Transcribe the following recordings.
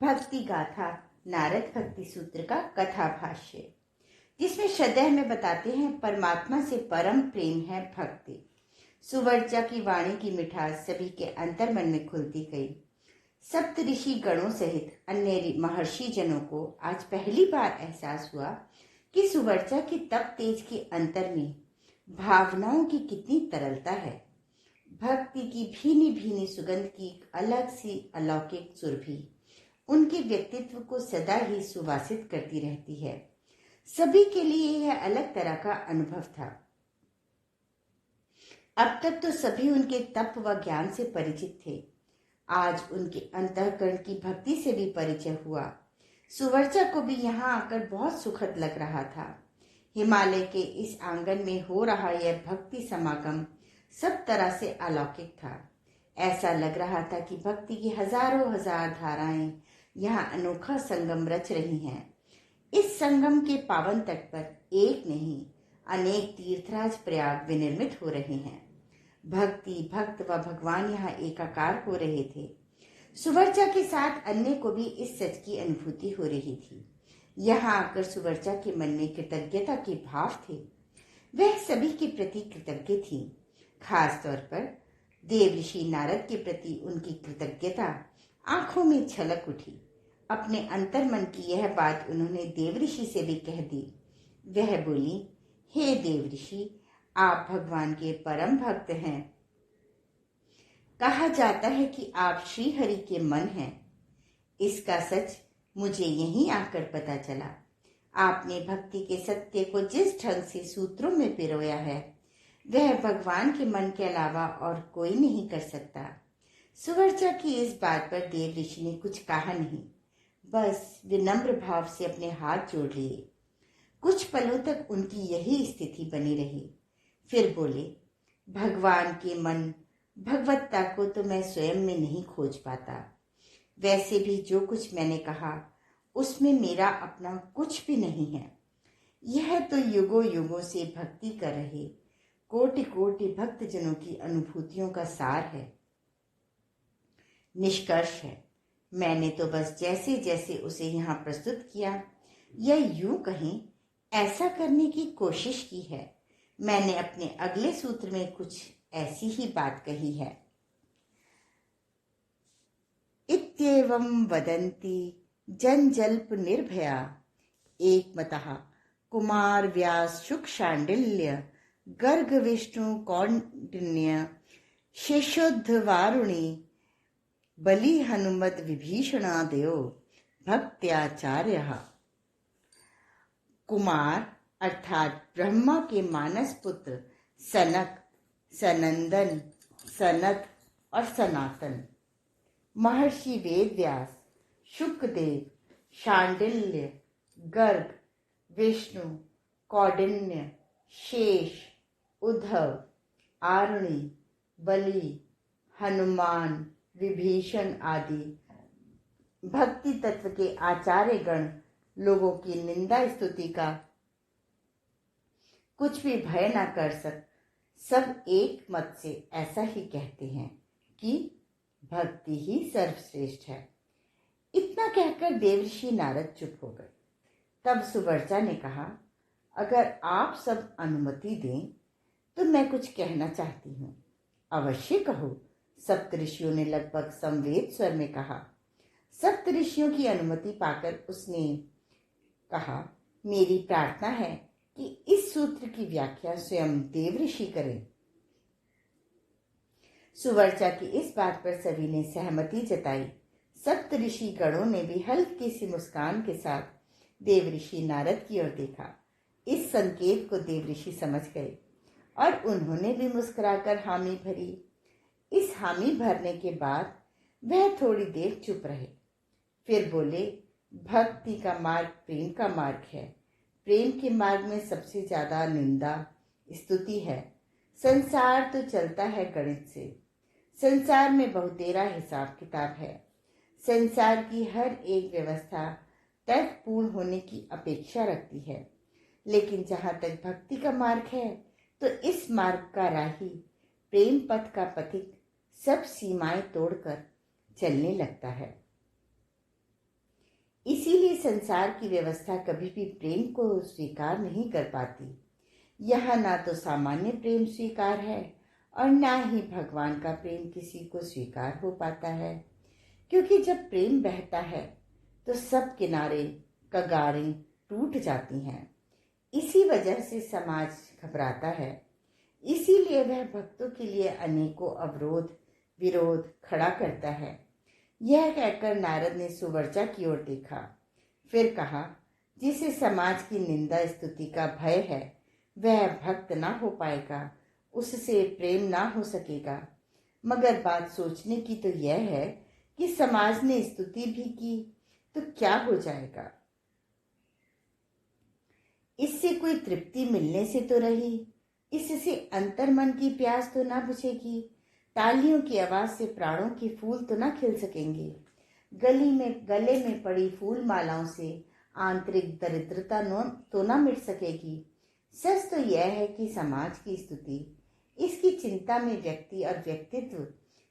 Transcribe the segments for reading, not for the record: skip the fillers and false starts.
भक्ति गाथा नारद भक्ति सूत्र का कथा भाष्य, जिसमें श्रद्धेय में बताते हैं परमात्मा से परम प्रेम है भक्ति। सुवर्चा की वाणी की मिठास सभी के अंतर मन में खुलती गई। सप्त ऋषि गणों सहित अन्य महर्षि जनों को आज पहली बार एहसास हुआ कि सुवर्चा की तप तेज के अंतर में भावनाओं की कितनी तरलता है। भक्ति की भीनी भीनी सुगंध की अलग सी अलौकिक सुरभि उनके व्यक्तित्व को सदा ही सुवासित करती रहती है। सभी के लिए यह अलग तरह का अनुभव था। अब तक तो सभी उनके तप व ज्ञान से परिचित थे, आज उनके अंतःकरण की भक्ति से भी परिचय हुआ। सुवर्चा को भी यहाँ आकर बहुत सुखद लग रहा था। हिमालय के इस आंगन में हो रहा यह भक्ति समागम सब तरह से अलौकिक था। ऐसा लग रहा था कि भक्ति की हजारों हजार धाराएं यहाँ अनोखा संगम रच रही हैं। इस संगम के पावन तट पर एक नहीं अनेक तीर्थराज प्रयाग विनिर्मित हो रहे हैं। भक्ति भक्त व भगवान यहाँ एकाकार हो रहे थे। सुवर्चा के साथ अन्य को भी इस सच की अनुभूति हो रही थी। यहाँ आकर सुवर्चा के मन में कृतज्ञता के भाव थे। वह सभी के प्रति कृतज्ञ थी। खास तौर पर देव ऋषि नारद के प्रति उनकी कृतज्ञता आंखों में छलक उठी। अपने अंतर मन की यह बात उन्होंने देव ऋषि से भी कह दी। वह बोली, हे देव ऋषि, आप भगवान के परम भक्त हैं। कहा जाता है कि आप श्री हरि के मन हैं। इसका सच मुझे यहीं आकर पता चला। आपने भक्ति के सत्य को जिस ढंग से सूत्रों में पिरोया है, वह भगवान के मन के अलावा और कोई नहीं कर सकता। सुवर्चा की इस बात पर देव ऋषि ने कुछ कहा नहीं, बस विनम्र भाव से अपने हाथ जोड़ लिए। कुछ पलों तक उनकी यही स्थिति बनी रही। फिर बोले, भगवान के मन भगवत्ता को तो मैं स्वयं में नहीं खोज पाता। वैसे भी जो कुछ मैंने कहा उसमें मेरा अपना कुछ भी नहीं है। यह तो युगों युगों से भक्ति कर रहे कोटि कोटि भक्तजनों की अनुभूतियों का सार है, निष्कर्ष है। मैंने तो बस जैसे जैसे उसे यहाँ प्रस्तुत किया या यूं कहें ऐसा करने की कोशिश की है। मैंने अपने अगले सूत्र में कुछ ऐसी ही बात कही है। इत्येवं वदन्ति जनजल्प निर्भया एकमतः कुमार व्यास शुक शांडिल्य गर्ग विष्णु कौंडिन्य शेषोद्ध वारुणी बलि हनुमद विभीषणादयो भक्त्याचार्य। कुमार अर्थात ब्रह्मा के मानस पुत्र सनक, सनंदन, सनत और सनातन, महर्षि वेदव्यास, शुकदेव, शांडिल्य, गर्ग, विष्णु, कौंडिन्य, शेष, उद्धव, आरुणि, बलि, हनुमान, विभीषण आदि भक्ति तत्व के आचार्य गण लोगों की निंदा स्तुति का कुछ भी भय न कर सब एक मत से ऐसा ही कहते हैं कि भक्ति ही सर्वश्रेष्ठ है। इतना कहकर देवर्षि नारद चुप हो गए। तब सुवर्चा ने कहा, अगर आप सब अनुमति दें तो मैं कुछ कहना चाहती हूँ। अवश्य कहो, सप्त ऋषियों ने लगभग संवेद स्वर में कहा। सप्त ऋषियों की अनुमति पाकर उसने कहा, मेरी प्रार्थना है कि इस सूत्र की व्याख्या स्वयं देव ऋषि करें। सुवर्चा की इस बात पर सभी ने सहमति जताई। सप्त ऋषि गणों ने भी हल्की सी मुस्कान के साथ देव ऋषि नारद की ओर देखा। इस संकेत को देव ऋषि समझ गए और उन्होंने भी मुस्कुराकर हामी भरी। इस हामी भरने के बाद वह थोड़ी देर चुप रहे। फिर बोले, भक्ति का मार्ग प्रेम का मार्ग है। प्रेम के मार्ग में सबसे ज्यादा निंदा स्तुति है। संसार तो चलता है गणित से। संसार में बहुतेरा हिसाब किताब है। संसार की हर एक व्यवस्था तर्कपूर्ण होने की अपेक्षा रखती है, लेकिन जहां तक भक्ति का मार्ग है तो इस मार्ग का राही, प्रेम पथ का पथिक सब सीमाएं तोड़कर चलने लगता है। संसार की व्यवस्था कभी भी प्रेम को स्वीकार नहीं कर पाती। यहाँ ना तो सामान्य प्रेम स्वीकार है और ना ही भगवान का प्रेम किसी को स्वीकार हो पाता है, क्योंकि जब प्रेम बहता है तो सब किनारे कगारें टूट जाती हैं। इसी वजह से समाज घबराता है। इसीलिए वह भक्तों के लिए अनेकों अवरोध विरोध खड़ा करता है। यह कहकर नारद ने सुवर्चा की ओर देखा, फिर कहा, जिसे समाज की निंदा स्तुति का भय है वह भक्त ना हो पाएगा, उससे प्रेम ना हो सकेगा। मगर बात सोचने की तो यह है कि समाज ने स्तुति भी की तो क्या हो जाएगा? इससे कोई तृप्ति मिलने से तो रही, इससे अंतर्मन की प्यास तो ना बुझेगी, तालियों की आवाज से प्राणों के फूल तो ना खिल सकेंगे, गले में पड़ी फूल मालाओं से आंतरिक दरिद्रता तो ना मिट सकेगी। सच तो यह है कि समाज की स्तुति, इसकी चिंता में व्यक्ति और व्यक्तित्व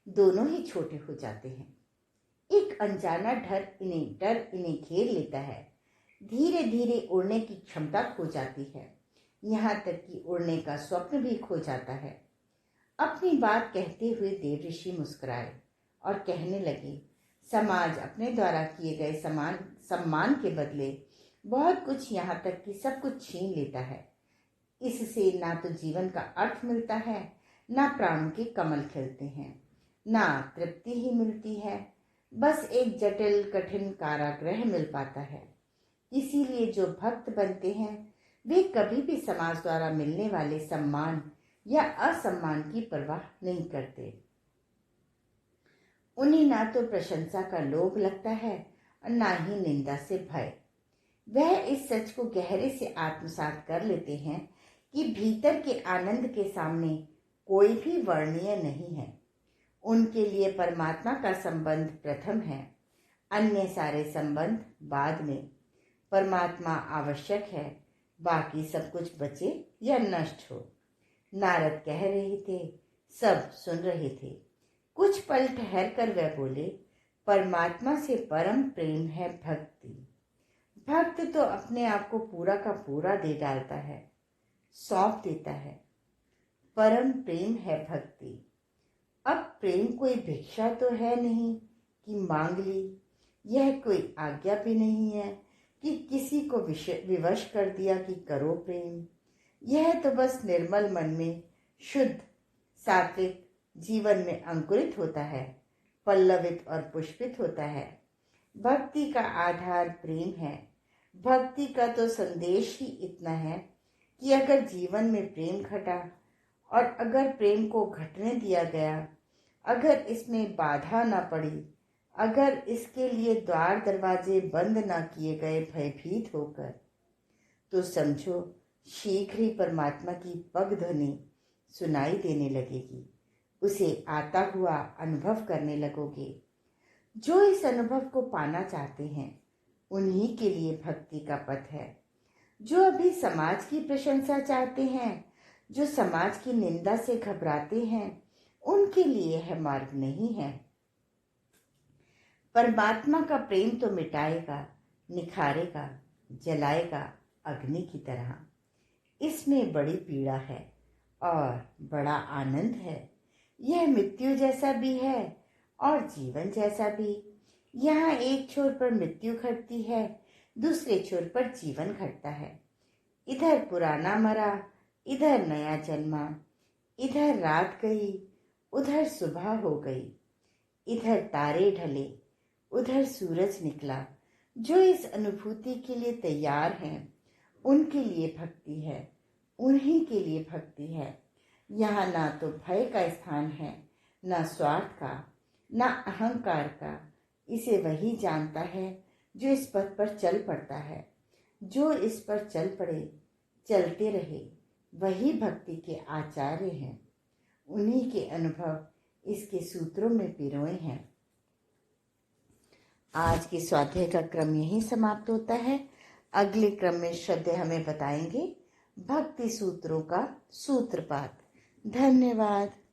दोनों ही छोटे हो जाते हैं। एक अनजाना डर इन्हें घेर लेता है। धीरे धीरे उड़ने की क्षमता खो जाती है, यहाँ तक कि उड़ने का स्वप्न भी खो जाता है। अपनी बात कहते हुए देवऋषि मुस्कुराए और कहने लगे, समाज अपने द्वारा किए गए सम्मान के बदले बहुत कुछ, यहाँ तक कि सब कुछ छीन लेता है। इससे ना तो जीवन का अर्थ मिलता है, ना प्राणों के कमल खिलते हैं, ना तृप्ति ही मिलती है, बस एक जटिल कठिन कारागृह मिल पाता है। इसीलिए जो भक्त बनते हैं वे कभी भी समाज द्वारा मिलने वाले सम्मान या असम्मान की परवाह नहीं करते। उन्हें ना तो प्रशंसा का लोभ लगता है और ना ही निंदा से भय। वह इस सच को गहरे से आत्मसात कर लेते हैं कि भीतर के आनंद के सामने कोई भी वर्णनीय नहीं है। उनके लिए परमात्मा का संबंध प्रथम है, अन्य सारे संबंध बाद में। परमात्मा आवश्यक है, बाकी सब कुछ बचे या नष्ट हो। नारद कह रहे थे, सब सुन रहे थे। कुछ पल ठहर कर वह बोले, परमात्मा से परम प्रेम है भक्ति। भक्त तो अपने आप को पूरा का पूरा दे डालता है, सौंप देता है। परम प्रेम है भक्ति। अब प्रेम कोई भिक्षा तो है नहीं कि मांग ली, यह कोई आज्ञा भी नहीं है कि किसी को विवश कर दिया कि करो प्रेम। यह तो बस निर्मल मन में शुद्ध सात्विक जीवन में अंकुरित होता है, पल्लवित और पुष्पित होता है। भक्ति का आधार प्रेम है। भक्ति का तो संदेश ही इतना है कि अगर जीवन में प्रेम घटा और अगर प्रेम को घटने दिया गया, अगर इसमें बाधा ना पड़ी, अगर इसके लिए द्वार दरवाजे बंद ना किए गए भयभीत होकर, तो समझो शीघ्र ही परमात्मा की पग ध्वनि सुनाई देने लगेगी। उसे आता हुआ अनुभव करने लगोगे। जो इस अनुभव को पाना चाहते हैं उन्हीं के लिए भक्ति का पथ है। जो अभी समाज की प्रशंसा चाहते हैं, जो समाज की निंदा से घबराते हैं, उनके लिए यह मार्ग नहीं है। परमात्मा का प्रेम तो मिटाएगा, निखारेगा, जलाएगा अग्नि की तरह। इसमें बड़ी पीड़ा है और बड़ा आनंद है। यह मृत्यु जैसा भी है और जीवन जैसा भी। यहाँ एक छोर पर मृत्यु घटती है, दूसरे छोर पर जीवन घटता है। इधर पुराना मरा, इधर नया जन्मा, इधर रात गई, उधर सुबह हो गई, इधर तारे ढले, उधर सूरज निकला। जो इस अनुभूति के लिए तैयार हैं, उनके लिए भक्ति है, उन्हीं के लिए भक्ति है। यहाँ ना तो भय का स्थान है, ना स्वार्थ का, ना अहंकार का। इसे वही जानता है जो इस पथ पर चल पड़ता है। जो इस पर चल पड़े, चलते रहे, वही भक्ति के आचार्य हैं। उन्हीं के अनुभव इसके सूत्रों में पिरोए हैं। आज के स्वाध्याय का क्रम यहीं समाप्त होता है। अगले क्रम में श्रद्धेय हमें बताएंगे भक्ति सूत्रों का सूत्रपात। धन्यवाद।